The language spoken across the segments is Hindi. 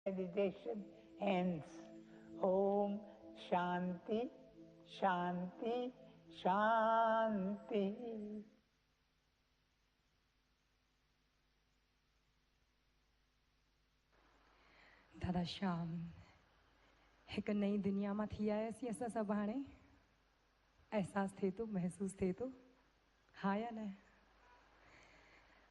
Meditation ends. Om Shanti, Shanti, Shanti. दादा श्याम, एक नई दुनिया में थी आयासीं असां सभु हाणे। एहसास थे तो, महसूस थे तो, हाँ या न?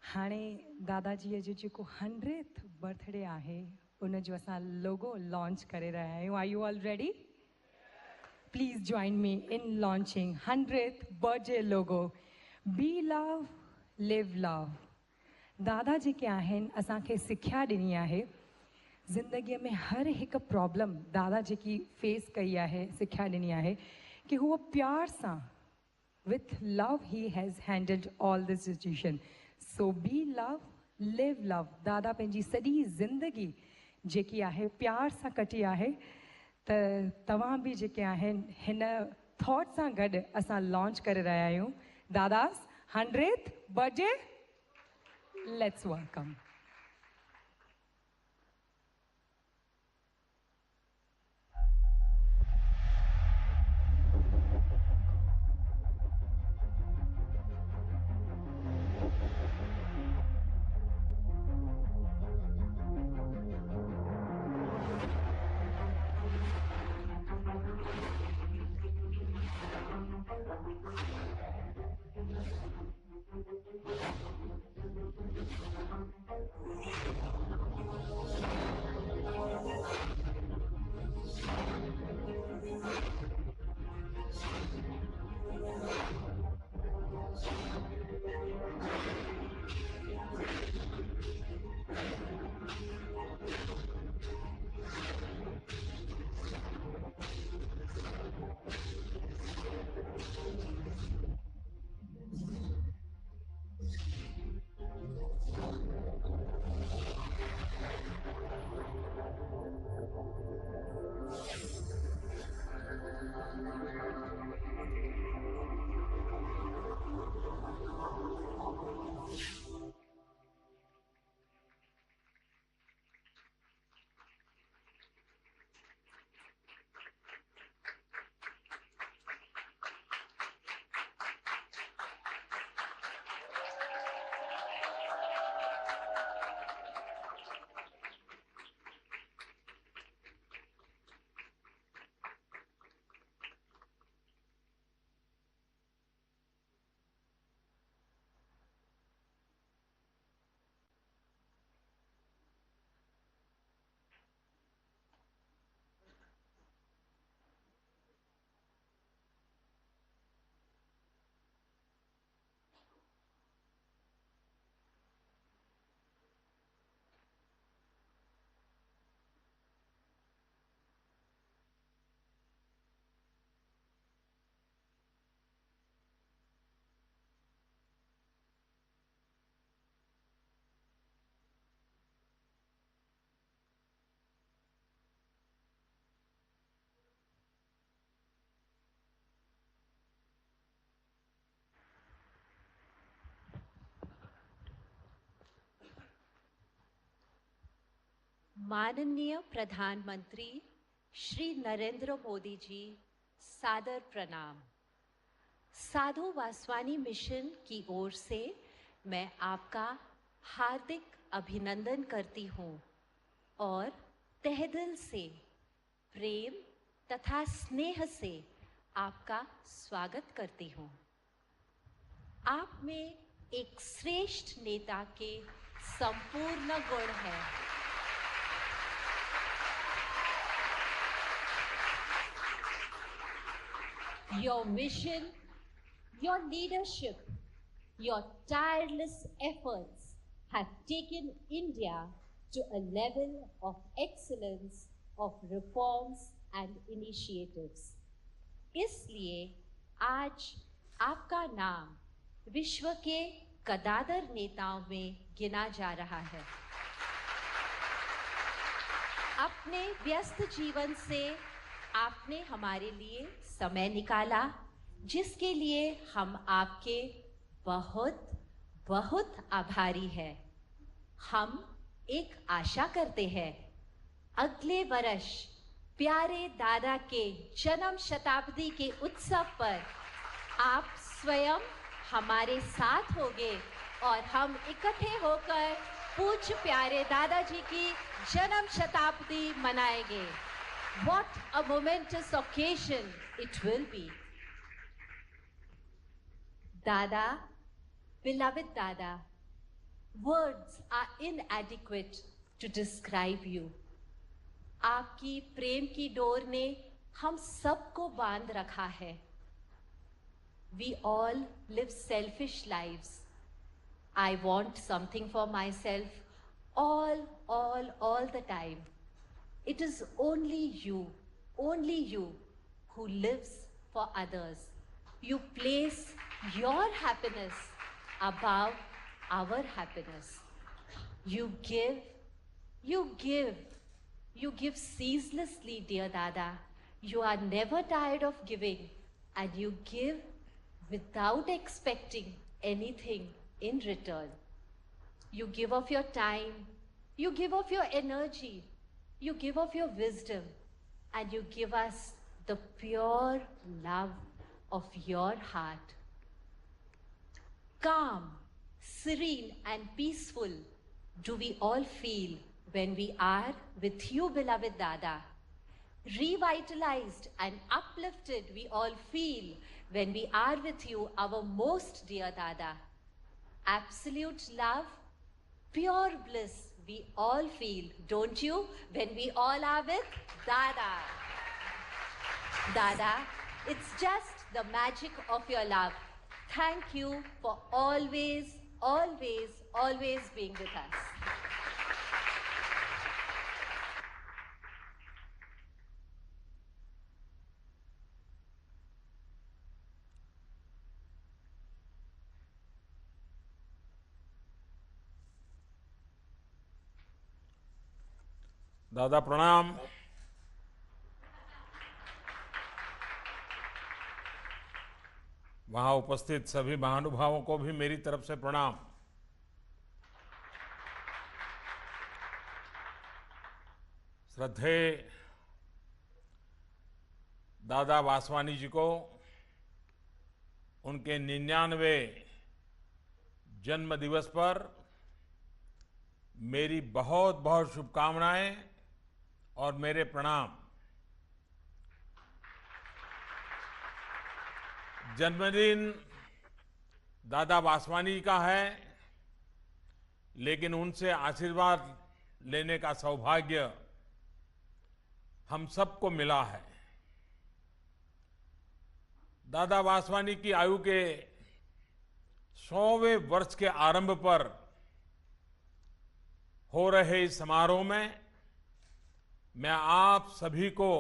हाणे दादाजीअ जो जेको 100th बर्थडे आहे उन जो असां लोगो लॉन्च करे रहिया आहियूं। Are you all ready? Please join me in launching 100th birthday logo. Be love, live love. दादा जेके आहिनि असांखे सिख्या ॾिनी आहे ज़िंदगीअ में हर हिकु प्रॉब्लम दादा जेकी फेस कई आहे, सिख्या ॾिनी आहे कि हूअ प्यार सां with love he has handled all the situation. So be love, live love. दादा पंहिंजी सॼी ज़िंदगी जेकी आहे प्यार सां कटी आहे, त तव्हां बि जेके आहिनि हिन थॉट सां गॾु असां लॉन्च करे रहिया आहियूं दादास 100th बर्थडे। Let's welcome. माननीय प्रधानमंत्री श्री नरेंद्र मोदी जी, सादर प्रणाम। साधु वासवानी मिशन की ओर से मैं आपका हार्दिक अभिनंदन करती हूँ और तहे दिल से प्रेम तथा स्नेह से आपका स्वागत करती हूँ। आप में एक श्रेष्ठ नेता के संपूर्ण गुण हैं। Your mission, your leadership, your tireless efforts have taken India to a level of excellence of reforms and initiatives. इसलिए आज आपका नाम विश्व के कदादर नेताओं में गिना जा रहा है। अपने व्यस्त जीवन से आपने हमारे लिए समय निकाला, जिसके लिए हम आपके बहुत बहुत आभारी हैं। हम एक आशा करते हैं, अगले वर्ष प्यारे दादा के जन्म शताब्दी के उत्सव पर आप स्वयं हमारे साथ होंगे और हम इकट्ठे होकर पूज्य प्यारे दादाजी की जन्म शताब्दी मनाएंगे। What a momentous occasion it will be. Dada, beloved Dada, words are inadequate to describe you. आपकी प्रेम की डोर ने हम सबको बांध रखा है। We all live selfish lives. I want something for myself all the time. It is only you who lives for others. You place your happiness above our happiness. You give ceaselessly, dear Dada. You are never tired of giving, and you give without expecting anything in return. You give of your time, you give of your energy, you give of your wisdom, and you give us the pure love of your heart. Calm, serene, and peaceful do we all feel when we are with you, beloved Dada. Revitalized and uplifted we all feel when we are with you, our most dear Dada. Absolute love, pure bliss we all feel, don't you, when we all are with Dada. Dada, it's just the magic of your love. Thank you for always being with us. दादा प्रणाम। वहां उपस्थित सभी महानुभावों को भी मेरी तरफ से प्रणाम। श्रद्धेय दादा वासवानी जी को उनके 99वें जन्म दिवस पर मेरी बहुत बहुत शुभकामनाएं और मेरे प्रणाम। जन्मदिन दादा वासवानी का है, लेकिन उनसे आशीर्वाद लेने का सौभाग्य हम सबको मिला है। दादा वासवानी की आयु के 100वें वर्ष के आरंभ पर हो रहे इस समारोह में मैं आप सभी को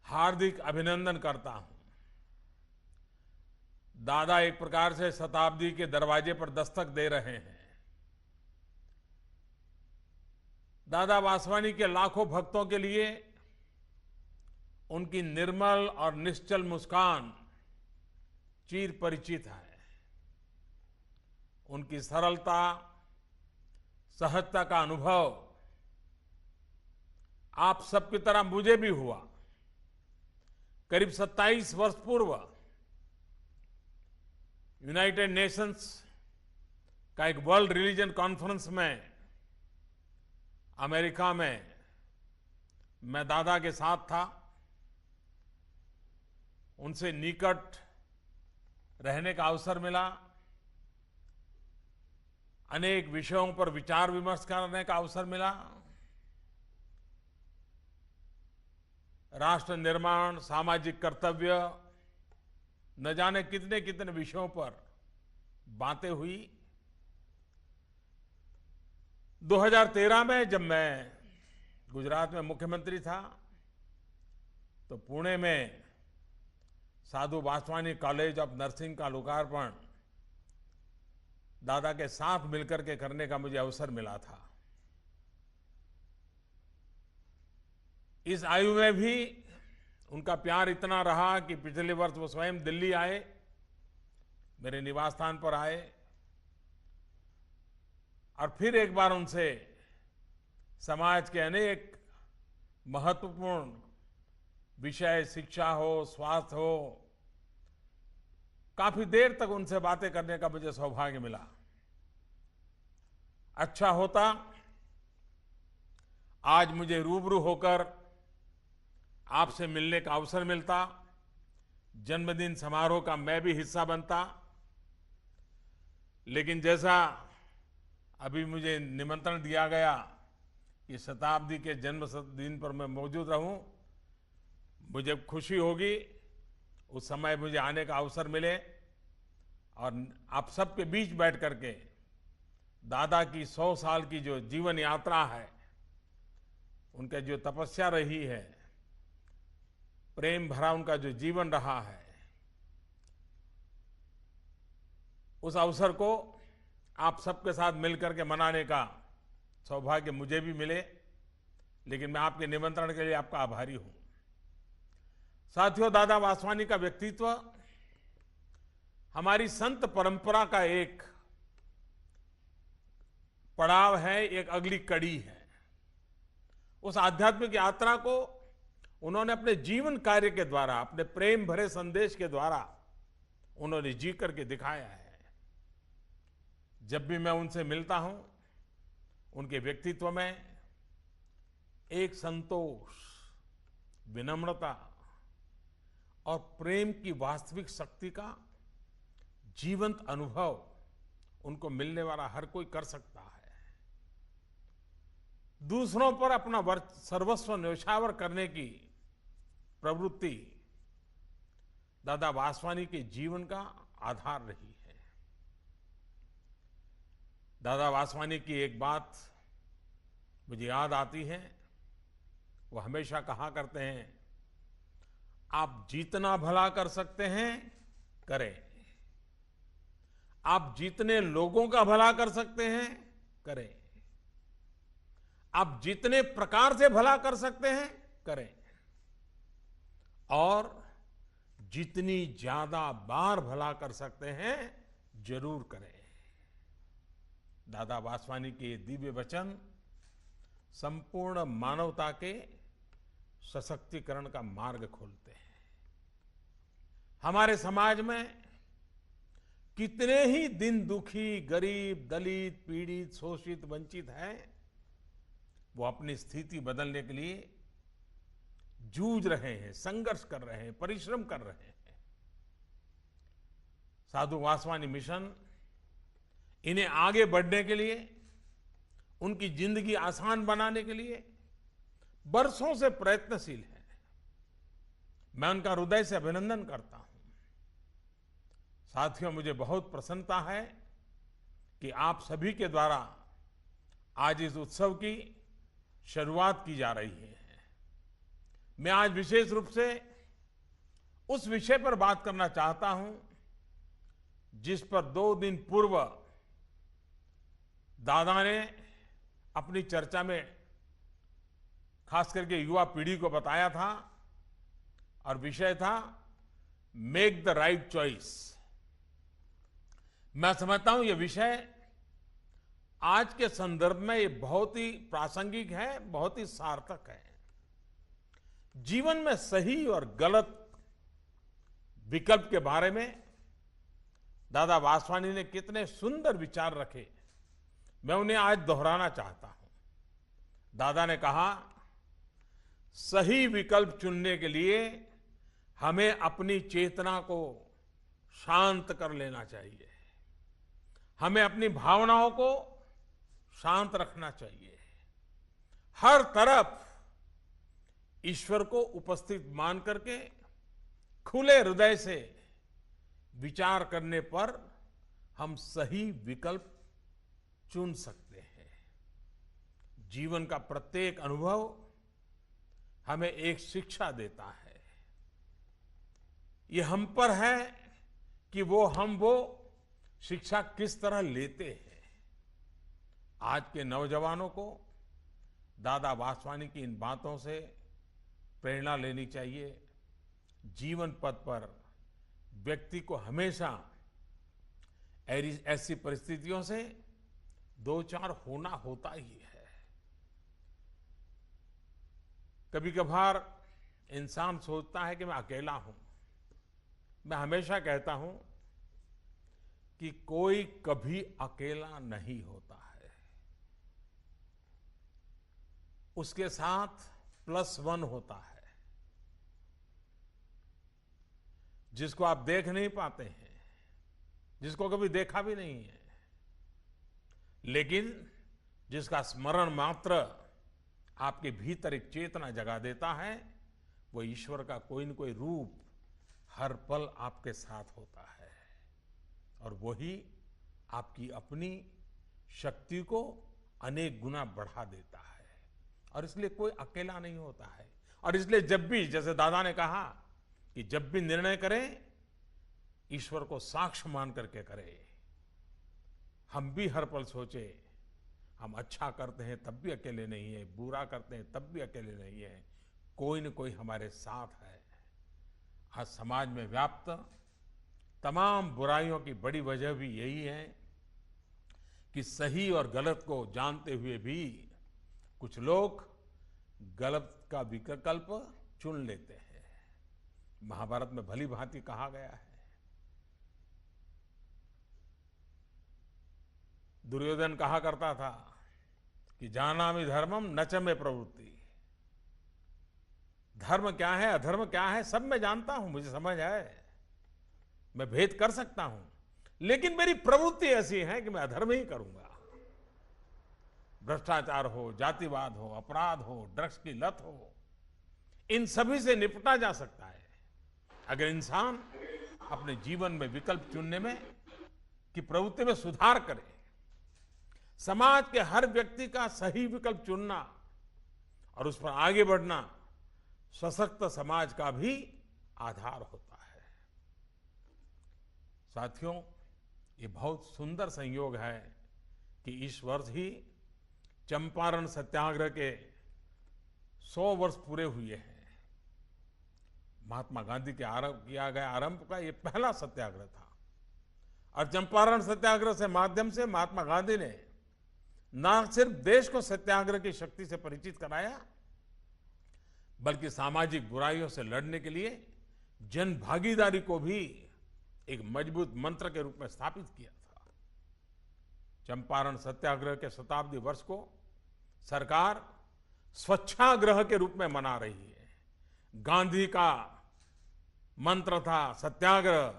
हार्दिक अभिनंदन करता हूं। दादा एक प्रकार से शताब्दी के दरवाजे पर दस्तक दे रहे हैं। दादा वासवानी के लाखों भक्तों के लिए उनकी निर्मल और निश्चल मुस्कान चिर परिचित है। उनकी सरलता, सहजता का अनुभव आप सबकी तरह मुझे भी हुआ। करीब 27 वर्ष पूर्व यूनाइटेड नेशंस का एक वर्ल्ड रिलीजन कॉन्फ्रेंस में अमेरिका में मैं दादा के साथ था। उनसे निकट रहने का अवसर मिला। अनेक विषयों पर विचार विमर्श करने का अवसर मिला। राष्ट्र निर्माण, सामाजिक कर्तव्य, न जाने कितने कितने विषयों पर बातें हुई। 2013 में जब मैं गुजरात में मुख्यमंत्री था तो पुणे में साधु वासवानी कॉलेज ऑफ नर्सिंग का लोकार्पण दादा के साथ मिलकर के करने का मुझे अवसर मिला था। इस आयु में भी उनका प्यार इतना रहा कि पिछले वर्ष वो स्वयं दिल्ली आए, मेरे निवास स्थान पर आए और फिर एक बार उनसे समाज के अनेक महत्वपूर्ण विषय, शिक्षा हो, स्वास्थ्य हो, काफी देर तक उनसे बातें करने का मुझे सौभाग्य मिला। अच्छा होता आज मुझे रूबरू होकर आपसे मिलने का अवसर मिलता, जन्मदिन समारोह का मैं भी हिस्सा बनता। लेकिन जैसा अभी मुझे निमंत्रण दिया गया कि शताब्दी के जन्म दिन पर मैं मौजूद रहूं, मुझे खुशी होगी उस समय मुझे आने का अवसर मिले और आप सबके बीच बैठ करके दादा की 100 साल की जो जीवन यात्रा है, उनका जो तपस्या रही है, प्रेम भरा उनका जो जीवन रहा है, उस अवसर को आप सबके साथ मिलकर के मनाने का सौभाग्य मुझे भी मिले। लेकिन मैं आपके निमंत्रण के लिए आपका आभारी हूं। साथियों, दादा वासवानी का व्यक्तित्व हमारी संत परंपरा का एक पड़ाव है, एक अगली कड़ी है। उस आध्यात्मिक यात्रा को उन्होंने अपने जीवन कार्य के द्वारा, अपने प्रेम भरे संदेश के द्वारा उन्होंने जी करके दिखाया है। जब भी मैं उनसे मिलता हूं, उनके व्यक्तित्व में एक संतोष, विनम्रता और प्रेम की वास्तविक शक्ति का जीवंत अनुभव उनको मिलने वाला हर कोई कर सकता है। दूसरों पर अपना सर्वस्व न्यौछावर करने की प्रवृत्ति दादा वासवानी के जीवन का आधार रही है। दादा वासवानी की एक बात मुझे याद आती है। वो हमेशा कहा करते हैं, आप जितना भला कर सकते हैं करें, आप जितने लोगों का भला कर सकते हैं करें, आप जितने प्रकार से भला कर सकते हैं करें, और जितनी ज्यादा बार भला कर सकते हैं जरूर करें। दादा वासवानी के दिव्य वचन संपूर्ण मानवता के सशक्तिकरण का मार्ग खोलते हैं। हमारे समाज में कितने ही दिन दुखी, गरीब, दलित, पीड़ित, शोषित, वंचित हैं, वो अपनी स्थिति बदलने के लिए जूझ रहे हैं, संघर्ष कर रहे हैं, परिश्रम कर रहे हैं। साधु वासवानी मिशन इन्हें आगे बढ़ने के लिए, उनकी जिंदगी आसान बनाने के लिए बरसों से प्रयत्नशील है। मैं उनका हृदय से अभिनंदन करता हूं। साथियों, मुझे बहुत प्रसन्नता है कि आप सभी के द्वारा आज इस उत्सव की शुरुआत की जा रही है। मैं आज विशेष रूप से उस विषय पर बात करना चाहता हूं जिस पर 2 दिन पूर्व दादा ने अपनी चर्चा में खास करके युवा पीढ़ी को बताया था, और विषय था मेक द राइट चॉइस। मैं समझता हूं यह विषय आज के संदर्भ में ये बहुत ही प्रासंगिक है, बहुत ही सार्थक है। जीवन में सही और गलत विकल्प के बारे में दादा वासवानी ने कितने सुंदर विचार रखे, मैं उन्हें आज दोहराना चाहता हूं। दादा ने कहा, सही विकल्प चुनने के लिए हमें अपनी चेतना को शांत कर लेना चाहिए, हमें अपनी भावनाओं को शांत रखना चाहिए, हर तरफ ईश्वर को उपस्थित मान करके खुले हृदय से विचार करने पर हम सही विकल्प चुन सकते हैं। जीवन का प्रत्येक अनुभव हमें एक शिक्षा देता है। ये हम पर है कि हम वो शिक्षा किस तरह लेते हैं। आज के नौजवानों को दादा वासवानी की इन बातों से प्रेरणा लेनी चाहिए। जीवन पथ पर व्यक्ति को हमेशा ऐसी परिस्थितियों से दो चार होना होता ही है। कभी कभार इंसान सोचता है कि मैं अकेला हूं। मैं हमेशा कहता हूं कि कोई कभी अकेला नहीं होता है, उसके साथ +1 होता है, जिसको आप देख नहीं पाते हैं, जिसको कभी देखा भी नहीं है, लेकिन जिसका स्मरण मात्र आपके भीतर एक चेतना जगा देता है, वो ईश्वर का कोई न कोई रूप हर पल आपके साथ होता है और वही आपकी अपनी शक्ति को अनेक गुना बढ़ा देता है। और इसलिए कोई अकेला नहीं होता है। और इसलिए जब भी, जैसे दादा ने कहा कि जब भी निर्णय करें, ईश्वर को साक्ष्य मान करके करें। हम भी हर पल सोचे, हम अच्छा करते हैं तब भी अकेले नहीं है, बुरा करते हैं तब भी अकेले नहीं है, कोई न कोई हमारे साथ है। आज समाज में व्याप्त तमाम बुराइयों की बड़ी वजह भी यही है कि सही और गलत को जानते हुए भी कुछ लोग गलत का विकल्प चुन लेते हैं। महाभारत में भली भांति कहा गया है, दुर्योधन कहा करता था कि जानामि धर्मम न च मे प्रवृत्ति। धर्म क्या है, अधर्म क्या है, सब मैं जानता हूं, मुझे समझ है, मैं भेद कर सकता हूं, लेकिन मेरी प्रवृत्ति ऐसी है कि मैं अधर्म ही करूंगा। भ्रष्टाचार हो, जातिवाद हो, अपराध हो, ड्रग्स की लत हो, इन सभी से निपटा जा सकता है अगर इंसान अपने जीवन में विकल्प चुनने में की प्रवृत्ति में सुधार करे। समाज के हर व्यक्ति का सही विकल्प चुनना और उस पर आगे बढ़ना सशक्त समाज का भी आधार होता है। साथियों, ये बहुत सुंदर संयोग है कि इस वर्ष ही चंपारण सत्याग्रह के 100 वर्ष पूरे हुए हैं। महात्मा गांधी के किया गया आरंभ का ये पहला सत्याग्रह था और चंपारण सत्याग्रह से माध्यम से महात्मा गांधी ने न सिर्फ देश को सत्याग्रह की शक्ति से परिचित कराया, बल्कि सामाजिक बुराइयों से लड़ने के लिए जन भागीदारी को भी एक मजबूत मंत्र के रूप में स्थापित किया था। चंपारण सत्याग्रह के शताब्दी वर्ष को सरकार स्वच्छाग्रह के रूप में मना रही है। गांधी का मंत्र था सत्याग्रह,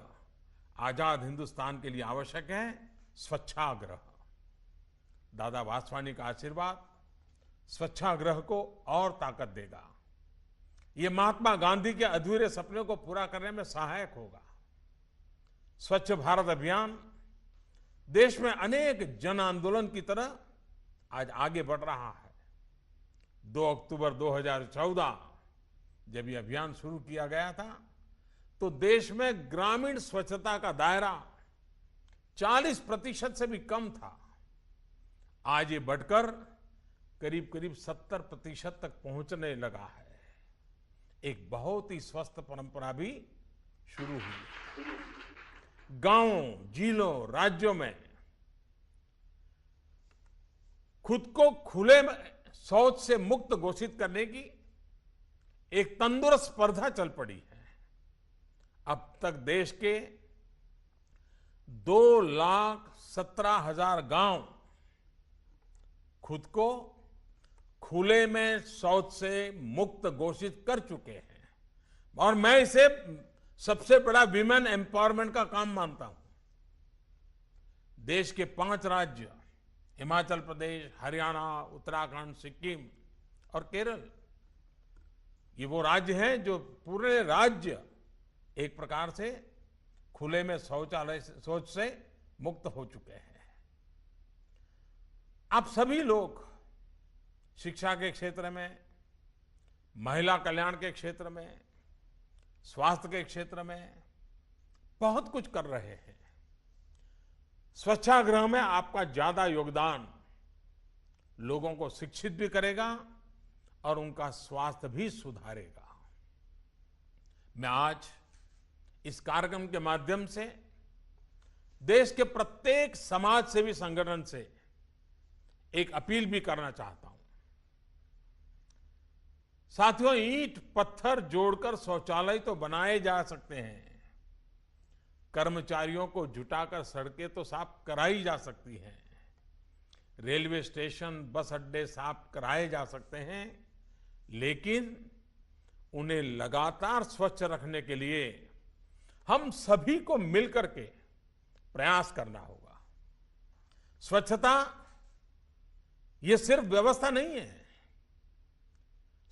आजाद हिंदुस्तान के लिए आवश्यक है स्वच्छाग्रह। दादा वासवानी का आशीर्वाद स्वच्छाग्रह को और ताकत देगा। ये महात्मा गांधी के अधूरे सपने को पूरा करने में सहायक होगा। स्वच्छ भारत अभियान देश में अनेक जन आंदोलन की तरह आज आगे बढ़ रहा है। 2 अक्टूबर 2014 जब ये अभियान शुरू किया गया था तो देश में ग्रामीण स्वच्छता का दायरा 40% से भी कम था। आज ये बढ़कर करीब करीब 70% तक पहुंचने लगा है। एक बहुत ही स्वस्थ परंपरा भी शुरू हुई। गांवों, जिलों, राज्यों में खुद को खुले में शौच से मुक्त घोषित करने की एक तंदुरुस्त स्पर्धा चल पड़ी है। अब तक देश के 2,17,000 गांव खुद को खुले में शौच से मुक्त घोषित कर चुके हैं और मैं इसे सबसे बड़ा विमेन एम्पावरमेंट का काम मानता हूं। देश के 5 राज्य हिमाचल प्रदेश, हरियाणा, उत्तराखंड, सिक्किम और केरल, ये वो राज्य हैं जो पूरे राज्य एक प्रकार से खुले में शौच से मुक्त हो चुके हैं। आप सभी लोग शिक्षा के क्षेत्र में, महिला कल्याण के क्षेत्र में, स्वास्थ्य के क्षेत्र में बहुत कुछ कर रहे हैं। स्वच्छाग्रह में आपका ज्यादा योगदान लोगों को शिक्षित भी करेगा और उनका स्वास्थ्य भी सुधारेगा। मैं आज इस कार्यक्रम के माध्यम से देश के प्रत्येक समाज सेवी संगठन से एक अपील भी करना चाहता हूं। साथियों, ईंट पत्थर जोड़कर शौचालय तो बनाए जा सकते हैं, कर्मचारियों को जुटाकर सड़कें तो साफ कराई जा सकती हैं, रेलवे स्टेशन बस अड्डे साफ कराए जा सकते हैं, लेकिन उन्हें लगातार स्वच्छ रखने के लिए हम सभी को मिलकर के प्रयास करना होगा। स्वच्छता ये सिर्फ व्यवस्था नहीं है,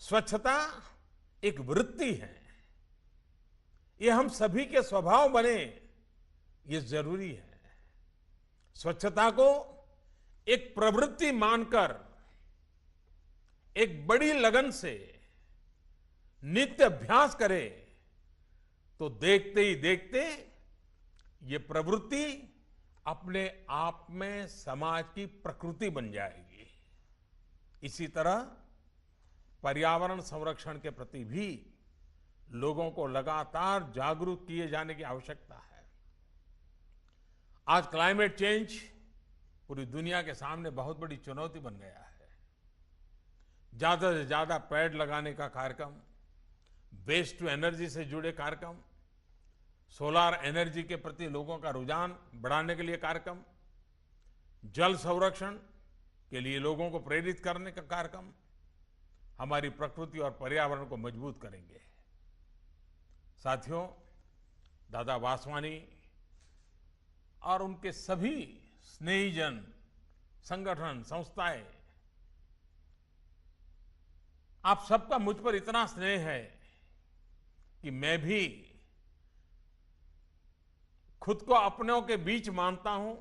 स्वच्छता एक वृत्ति है। ये हम सभी के स्वभाव बने, ये जरूरी है। स्वच्छता को एक प्रवृत्ति मानकर एक बड़ी लगन से नित्य अभ्यास करें तो देखते ही देखते ये प्रवृत्ति अपने आप में समाज की प्रकृति बन जाएगी। इसी तरह पर्यावरण संरक्षण के प्रति भी लोगों को लगातार जागरूक किए जाने की आवश्यकता है। आज क्लाइमेट चेंज पूरी दुनिया के सामने बहुत बड़ी चुनौती बन गया है। ज्यादा से ज्यादा पेड़ लगाने का कार्यक्रम, वेस्ट टू एनर्जी से जुड़े कार्यक्रम, सोलार एनर्जी के प्रति लोगों का रुझान बढ़ाने के लिए कार्यक्रम, जल संरक्षण के लिए लोगों को प्रेरित करने का कार्यक्रम हमारी प्रकृति और पर्यावरण को मजबूत करेंगे। साथियों, दादा वासवानी और उनके सभी स्नेहीजन, संगठन, संस्थाएं, आप सबका मुझ पर इतना स्नेह है कि मैं भी खुद को अपनों के बीच मानता हूं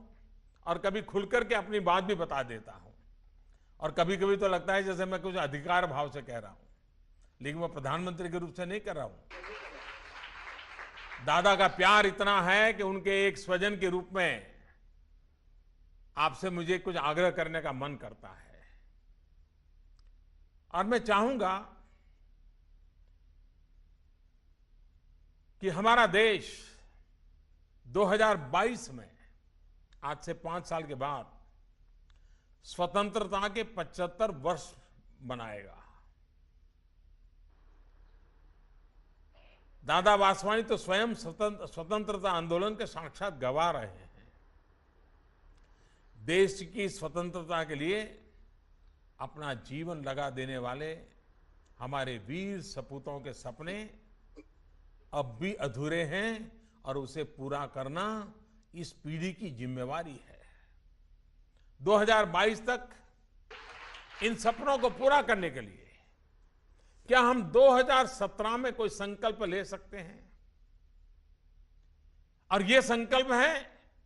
और कभी खुलकर के अपनी बात भी बता देता हूं, और कभी कभी तो लगता है जैसे मैं कुछ अधिकार भाव से कह रहा हूं, लेकिन मैं प्रधानमंत्री के रूप से नहीं कर रहा हूं। दादा का प्यार इतना है कि उनके एक स्वजन के रूप में आपसे मुझे कुछ आग्रह करने का मन करता है। और मैं चाहूंगा कि हमारा देश 2022 में, आज से 5 साल के बाद, स्वतंत्रता के 75 वर्ष मनाएगा। दादा वासवानी तो स्वयं स्वतंत्रता आंदोलन के साक्षात गवाह रहे हैं। देश की स्वतंत्रता के लिए अपना जीवन लगा देने वाले हमारे वीर सपूतों के सपने अब भी अधूरे हैं और उसे पूरा करना इस पीढ़ी की जिम्मेवारी है। 2022 तक इन सपनों को पूरा करने के लिए क्या हम 2017 में कोई संकल्प ले सकते हैं? और यह संकल्प है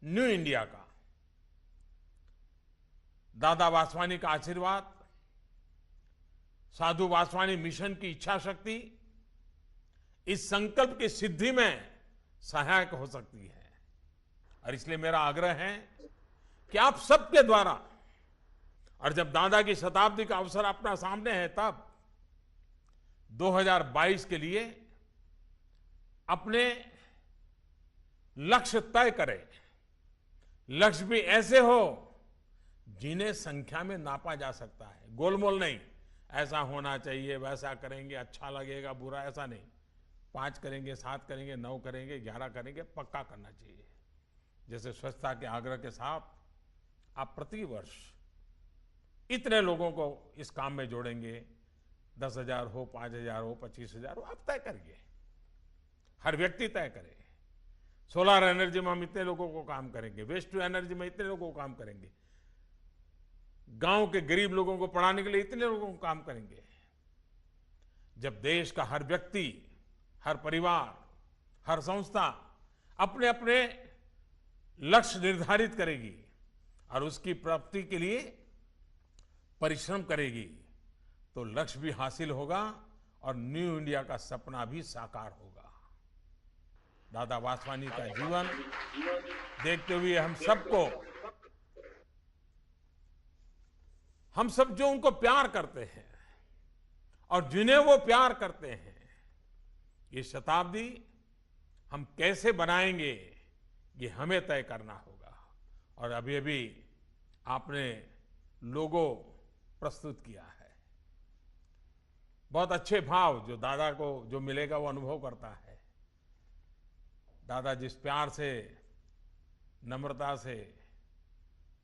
न्यू इंडिया का। दादा वासवानी का आशीर्वाद, साधु वासवानी मिशन की इच्छा शक्ति इस संकल्प की सिद्धि में सहायक हो सकती है। और इसलिए मेरा आग्रह है कि आप सबके द्वारा, और जब दादा की शताब्दी का अवसर अपना सामने है तब 2022 के लिए अपने लक्ष्य तय करें। लक्ष्य भी ऐसे हो जिन्हें संख्या में नापा जा सकता है, गोलमोल नहीं, ऐसा होना चाहिए, वैसा करेंगे, अच्छा लगेगा, बुरा, ऐसा नहीं। 5 करेंगे, 7 करेंगे, 9 करेंगे, 11 करेंगे, पक्का करना चाहिए। जैसे स्वच्छता के आग्रह के साथ आप प्रति वर्ष इतने लोगों को इस काम में जोड़ेंगे, 10,000 हो, 5,000 हो, 25,000 हो, आप तय करिए, हर व्यक्ति तय करे। सोलर एनर्जी में हम इतने लोगों को काम करेंगे, वेस्ट टू एनर्जी में इतने लोगों को काम करेंगे, गांव के गरीब लोगों को पढ़ाने के लिए इतने लोगों को काम करेंगे। जब देश का हर व्यक्ति, हर परिवार, हर संस्था अपने अपने लक्ष्य निर्धारित करेगी और उसकी प्राप्ति के लिए परिश्रम करेगी, तो लक्ष्य भी हासिल होगा और न्यू इंडिया का सपना भी साकार होगा। दादा वासवानी का जीवन देखते हुए हम सब जो उनको प्यार करते हैं और जिन्हें वो प्यार करते हैं, ये शताब्दी हम कैसे बनाएंगे ये हमें तय करना होगा। और अभी अभी आपने लोगो प्रस्तुत किया है। बहुत अच्छे भाव जो दादा को जो मिलेगा वो अनुभव करता है। दादा जिस प्यार से, नम्रता से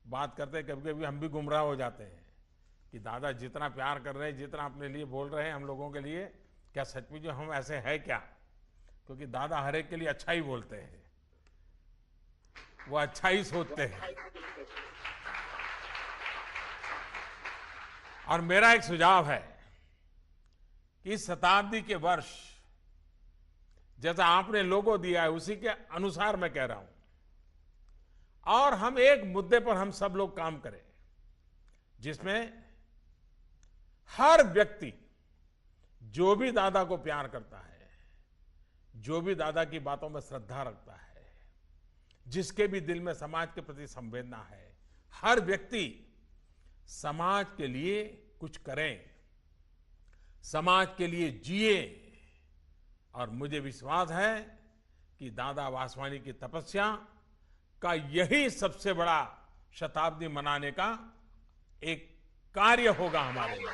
बात करते, कभी कभी हम भी गुमराह हो जाते हैं कि दादा जितना प्यार कर रहे हैं, जितना अपने लिए बोल रहे हैं हम लोगों के लिए, क्या सचमुच हम ऐसे हैं क्या? क्योंकि दादा हर एक के लिए अच्छा ही बोलते हैं, वो अच्छा ही सोचते हैं। और मेरा एक सुझाव है कि इस शताब्दी के वर्ष जैसा आपने लोगो दिया है उसी के अनुसार मैं कह रहा हूं, और हम एक मुद्दे पर हम सब लोग काम करें जिसमें हर व्यक्ति जो भी दादा को प्यार करता है, जो भी दादा की बातों में श्रद्धा रखता है, जिसके भी दिल में समाज के प्रति संवेदना है, हर व्यक्ति समाज के लिए कुछ करें, समाज के लिए जिए। और मुझे विश्वास है कि दादा वासवानी की तपस्या का यही सबसे बड़ा शताब्दी मनाने का एक कार्य होगा हमारे लिए।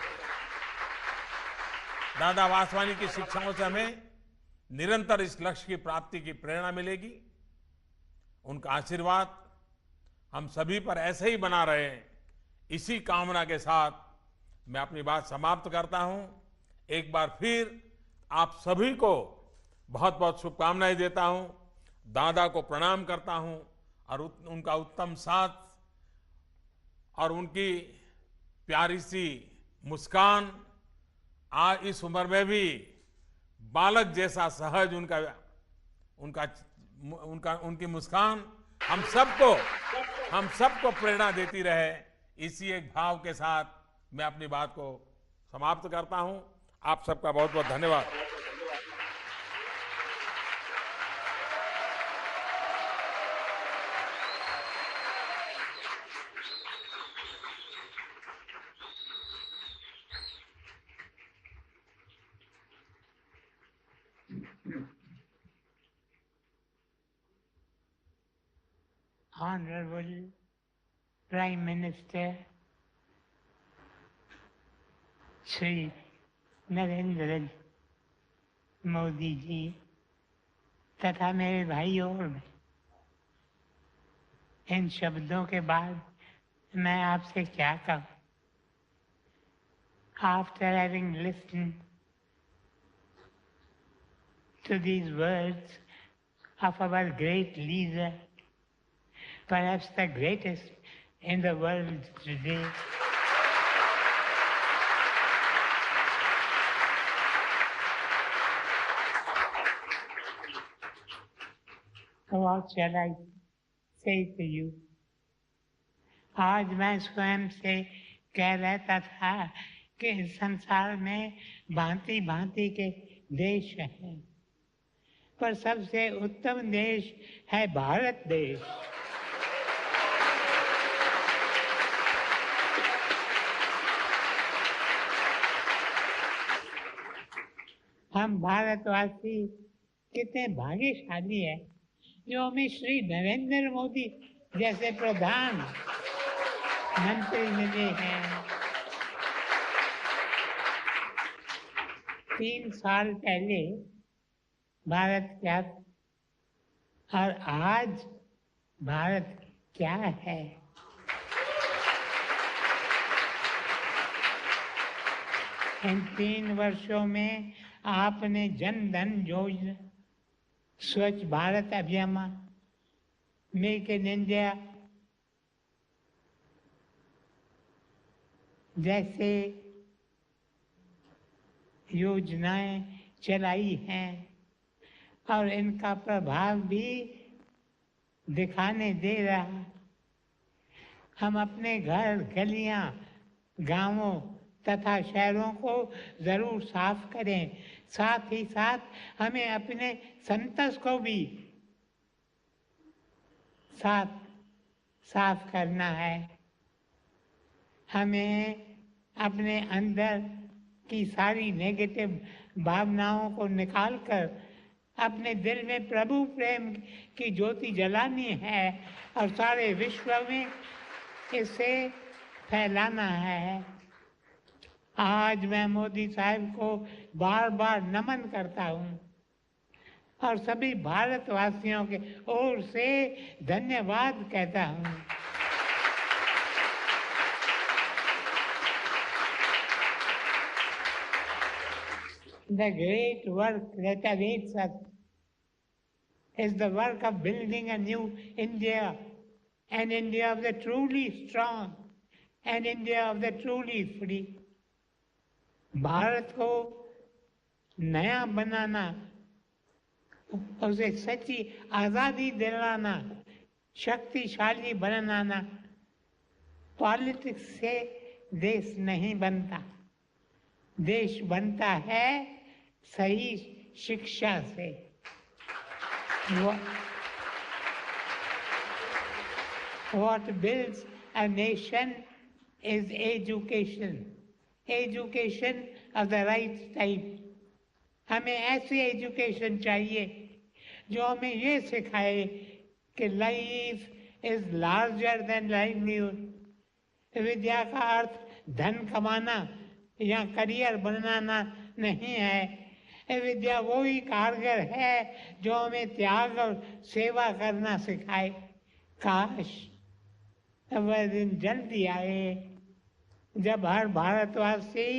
दादा वासवानी की शिक्षाओं से हमें निरंतर इस लक्ष्य की प्राप्ति की प्रेरणा मिलेगी। उनका आशीर्वाद हम सभी पर ऐसे ही बना रहे। इसी कामना के साथ मैं अपनी बात समाप्त करता हूं। एक बार फिर आप सभी को बहुत बहुत शुभकामनाएं देता हूं, दादा को प्रणाम करता हूं और उनका उत्तम साथ और उनकी प्यारी सी मुस्कान, आज इस उम्र में भी बालक जैसा सहज उनकी मुस्कान हम सबको प्रेरणा देती रहे। इसी एक भाव के साथ मैं अपनी बात को समाप्त करता हूं। आप सबका बहुत बहुत धन्यवाद। Honorable Prime Minister Shri Narendra Modi ji तथा मेरे भाइयों और बहन, इन शब्दों के बाद मैं आपसे क्या कहूं? After having listened to these words of our great leader, perhaps the greatest in the world today, what shall I say to you? आज मैं स्वयं से कह रहता था कि इस संसार में भांति भांति के देश हैं, पर सबसे उत्तम देश है भारत देश। हम भारतवासी कितने भाग्यशाली हैं जो हमें श्री नरेंद्र मोदी जैसे प्रधानमंत्री मिले हैं। 3 साल पहले भारत क्या और आज भारत क्या है? इन 3 वर्षों में आपने जन धन योजना, स्वच्छ भारत अभियान, मेक इन इंडिया जैसे योजनाएं चलाई हैं और इनका प्रभाव भी दिखाने दे रहा है। हम अपने घर, गलियां, गांवों तथा शहरों को जरूर साफ करें। साथ ही साथ हमें अपने संतस को भी साफ करना है। हमें अपने अंदर की सारी नेगेटिव भावनाओं को निकालकर अपने दिल में प्रभु प्रेम की ज्योति जलानी है और सारे विश्व में इसे फैलाना है। आज मैं मोदी साहब को बार बार नमन करता हूँ और सभी भारतवासियों के ओर से धन्यवाद कहता हूँ। The great work that awaits us is the work of building a new India, an India of the truly strong, an India of the truly free. Bharat को नया बनाना, उसे सच्ची आजादी दिलाना, शक्तिशाली बनाना, पॉलिटिक्स से देश नहीं बनता। देश बनता है सही शिक्षा से। What builds a nation is education. Education of the right type. हमें ऐसी एजुकेशन चाहिए जो हमें ये सिखाए कि life is larger than livelihood. विद्या का अर्थ धन कमाना या करियर बनाना नहीं है। विद्या वो ही कारगर है जो हमें त्याग और सेवा करना सिखाए। काश वह दिन जल्दी आए जब हर भारतवासी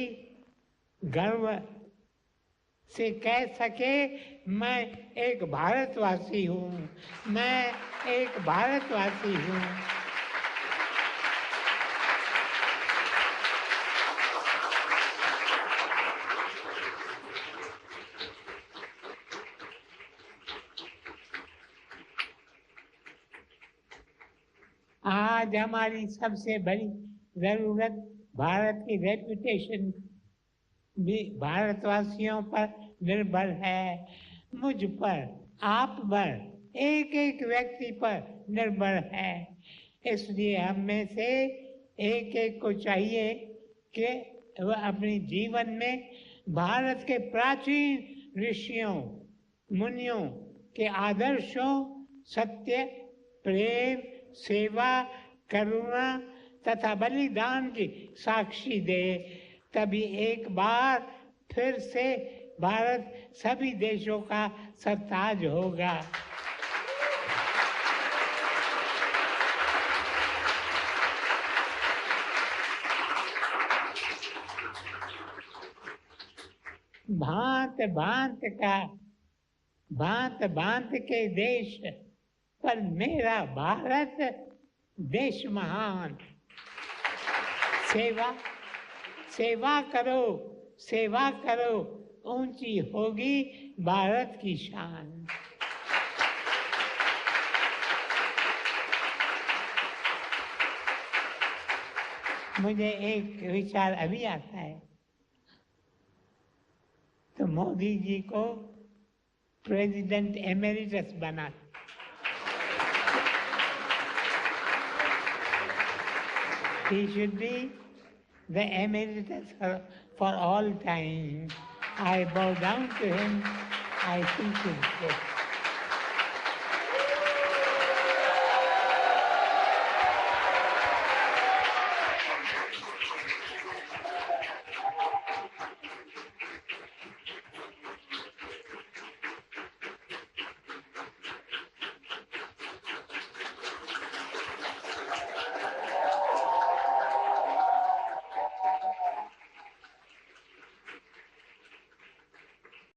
गर्व से कह सके मैं एक भारतवासी हूँ, मैं एक भारतवासी हूँ। आज हमारी सबसे बड़ी जरूरत भारत की रेपुटेशन भी भारतवासियों पर निर्भर है। मुझ पर, आप पर, एक एक व्यक्ति पर निर्भर है। इसलिए हम में से एक एक को चाहिए कि वह अपने जीवन में भारत के प्राचीन ऋषियों मुनियों के आदर्शों, सत्य, प्रेम, सेवा, करुणा तथा बलिदान की साक्षी दे। तभी एक बार फिर से भारत सभी देशों का सरताज होगा। भांत भांत के देश पर मेरा भारत देश महान। सेवा करो, सेवा करो, ऊंची होगी भारत की शान। मुझे एक विचार अभी आता है, तो मोदी जी को प्रेसिडेंट एमेरिटस बना। He should be the emeritus for all time. I bow down to him. I think he's good.